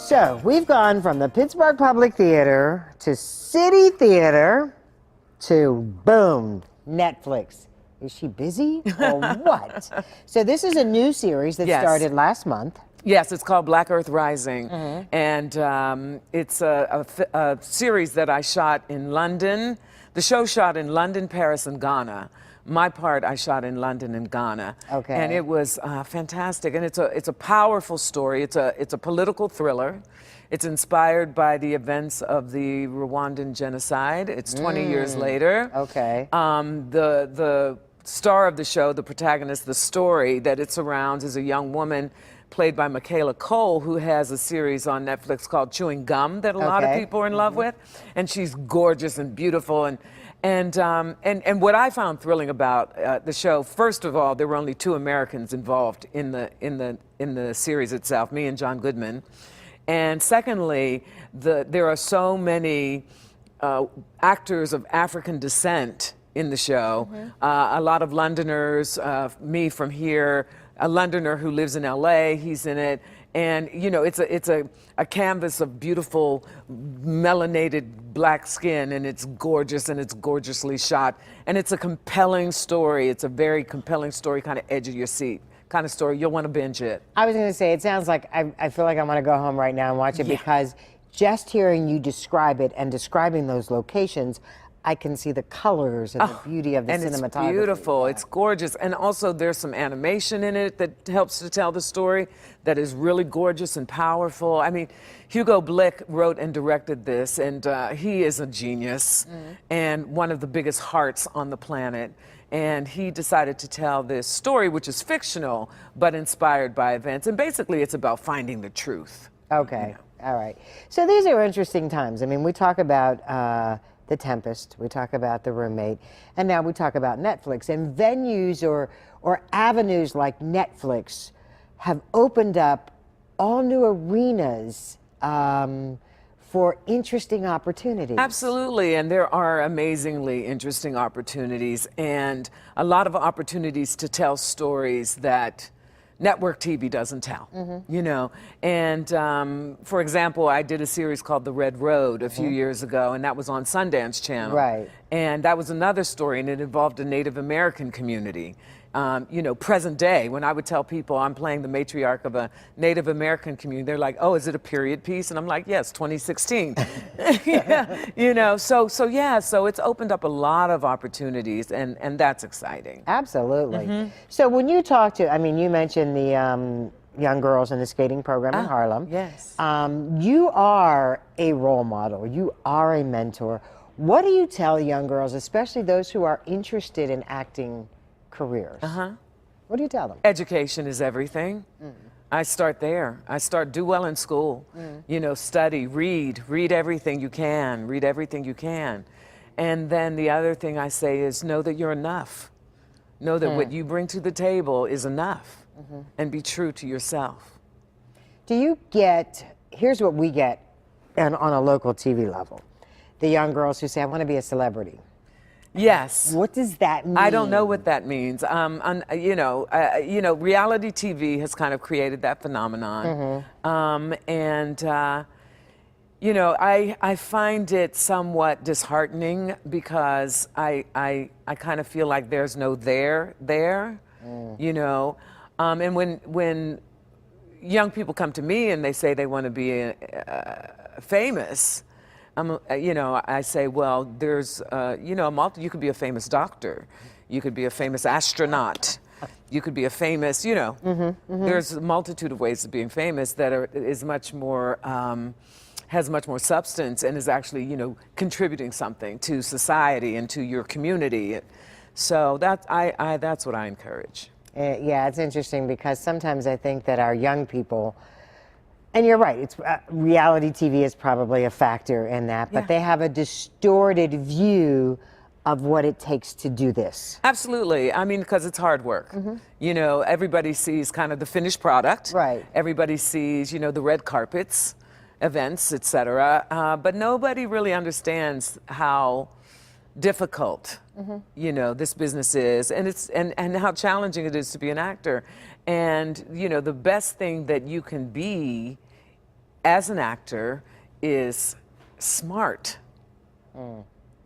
So we've gone from the Pittsburgh Public Theater to City Theater to boom, Netflix. Is she busy or what? So this is a new series that started last month. Yes, it's called Black Earth Rising, and it's a series that I shot in London. The show shot in London, Paris, and Ghana. My part I shot in London and Ghana. Okay. And it was fantastic, and it's a powerful story. It's a political thriller. It's inspired by the events of the Rwandan genocide. It's 20 years later. Okay. The star of the show, the protagonist, the story that it surrounds is a young woman played by Michaela Cole, who has a series on Netflix called Chewing Gum that a lot of people are in love with, and she's gorgeous and beautiful. And what I found thrilling about the show, first of all, there were only 2 Americans involved in the series itself, me and John Goodman. And secondly, there are so many actors of African descent in the show. A lot of Londoners, me from here, a Londoner who lives in LA, he's in it. And you know, it's a canvas of beautiful melanated black skin, and it's gorgeous and it's gorgeously shot. And it's a compelling story. It's a very compelling story, kind of edge of your seat kind of story. You'll want to binge it. I was going to say, it sounds like I feel like I want to go home right now and watch it because just hearing you describe it and describing those locations, I can see the colors and the beauty of the cinematography. It's beautiful. It's gorgeous. And also there's some animation in it that helps to tell the story that is really gorgeous and powerful. I mean, Hugo Blick wrote and directed this, and he is a genius and one of the biggest hearts on the planet. And he decided to tell this story, which is fictional, but inspired by events. And basically it's about finding the truth. Okay. You know? All right. So these are interesting times. I mean, we talk about the Tempest, we talk about The Roommate, and now we talk about Netflix. And venues or avenues like Netflix have opened up all new arenas for interesting opportunities. Absolutely, and there are amazingly interesting opportunities and a lot of opportunities to tell stories that network TV doesn't tell, you know. And for example, I did a series called The Red Road a few years ago, and that was on Sundance Channel. Right. And that was another story, and it involved a Native American community. You know, present day, when I would tell people I'm playing the matriarch of a Native American community, they're like, oh, is it a period piece? And I'm like, yes, 2016. Yeah, you know, so it's opened up a lot of opportunities, and that's exciting. Absolutely. So when you talk to, I mean, you mentioned the young girls in the skating program in Harlem. Yes. You are a role model. You are a mentor. What do you tell young girls, especially those who are interested in acting careers? What do you tell them? Education is everything. I start there. I start do well in school. You know, study, read everything you can. Read everything you can. And then the other thing I say is know that you're enough. Know that what you bring to the table is enough. And be true to yourself. Do you get, here's what we get on a local TV level. The young girls who say, I want to be a celebrity. Yes. What does that mean? I don't know what that means. You know, reality TV has kind of created that phenomenon, you know, I find it somewhat disheartening because I kind of feel like there's no there, you know, and when young people come to me and they say they want to be famous. You know, I say, well, there's, you know, you could be a famous doctor. You could be a famous astronaut. You could be a famous, you know, there's a multitude of ways of being famous that is much more, has much more substance and is actually, you know, contributing something to society and to your community. So that's what I encourage. Yeah, it's interesting because sometimes I think that our young people, and you're right, it's reality TV is probably a factor in that, but they have a distorted view of what it takes to do this. Absolutely. I mean, because it's hard work. You know, everybody sees kind of the finished product. Right. Everybody sees, you know, the red carpets, events, etc. But nobody really understands how difficult, you know, this business is, and it's and how challenging it is to be an actor. And you know, the best thing that you can be as an actor, is smart,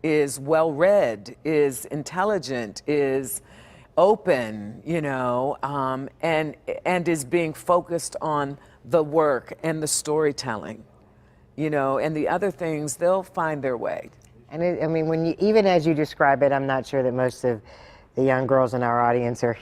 is well-read, is intelligent, is open, you know, and is being focused on the work and the storytelling, you know, and the other things, they'll find their way. And I mean, when you, even as you describe it, I'm not sure that most of the young girls in our audience are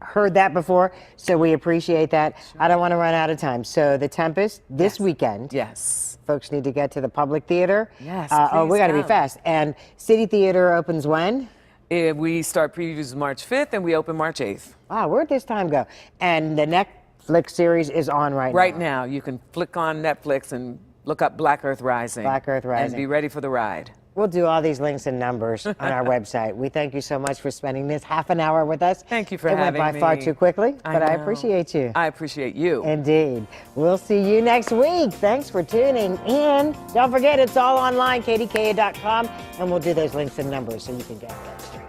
heard that before, so we appreciate that. Sure. I don't want to run out of time. So The Tempest, this weekend. Yes. Folks need to get to the Public Theater. Yes, oh, we got to be fast. And City Theater opens when? We start previews March 5th and we open March 8th. Wow, where'd this time go? And the Netflix series is on right now. Right now, you can flick on Netflix and look up Black Earth Rising. Black Earth Rising. And be ready for the ride. We'll do all these links and numbers on our website. We thank you so much for spending this half an hour with us. Thank you for having me. It went by far too quickly, but I appreciate you. I appreciate you. Indeed. We'll see you next week. Thanks for tuning in. Don't forget, it's all online, KDKA.com, and we'll do those links and numbers so you can get that straight.